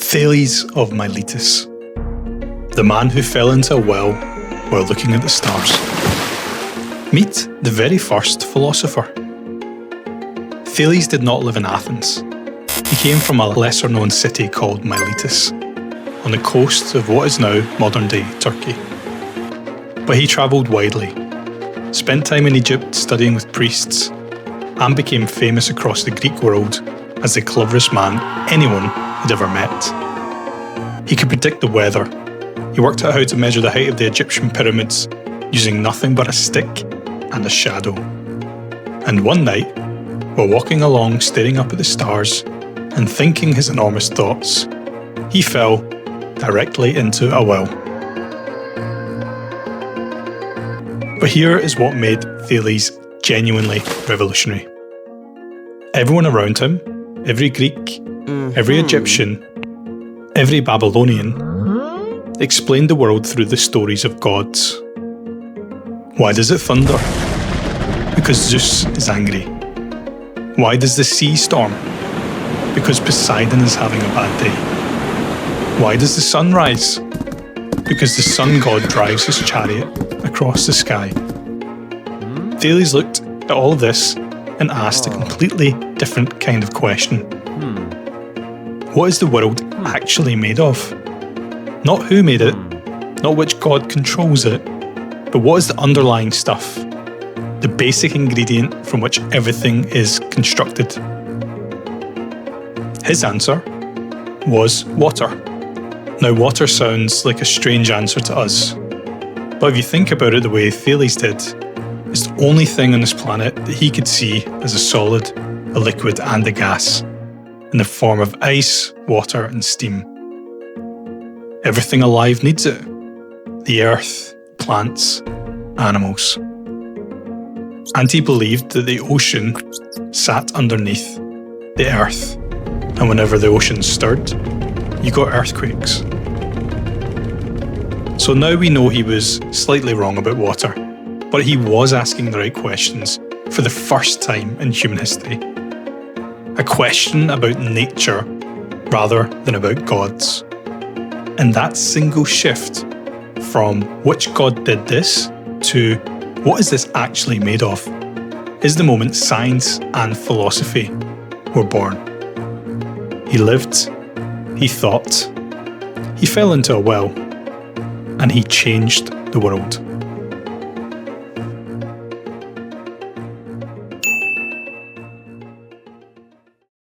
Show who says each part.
Speaker 1: Thales of Miletus, the man who fell into a well while looking at the stars. Meet the very first philosopher. Thales did not live in Athens. He came from a lesser-known city called Miletus, on the coast of what is now modern-day Turkey. But he travelled widely, spent time in Egypt studying with priests, and became famous across the Greek world as the cleverest man anyone had ever met. He could predict the weather. He worked out how to measure the height of the Egyptian pyramids using nothing but a stick and a shadow. And one night, while walking along staring up at the stars and thinking his enormous thoughts, he fell directly into a well. But here is what made Thales genuinely revolutionary. Everyone around him, every Greek, every Egyptian, every Babylonian, explained the world through the stories of gods. Why does it thunder? Because Zeus is angry. Why does the sea storm? Because Poseidon is having a bad day. Why does the sun rise? Because the sun god drives his chariot across the sky. Thales looked at all of this and asked a completely different kind of question. What is the world actually made of? Not who made it, not which god controls it, but what is the underlying stuff, the basic ingredient from which everything is constructed? His answer was water. Now, water sounds like a strange answer to us, but if you think about it the way Thales did, it's the only thing on this planet that he could see as a solid, a liquid and a gas, in the form of ice, water and steam. Everything alive needs it. The earth, plants, animals. And he believed that the ocean sat underneath the earth, and whenever the ocean stirred, you got earthquakes. So now we know he was slightly wrong about water, but he was asking the right questions for the first time in human history. A question about nature rather than about gods. And that single shift from which god did this to what is this actually made of is the moment science and philosophy were born. He lived, he thought, he fell into a well, and he changed the world.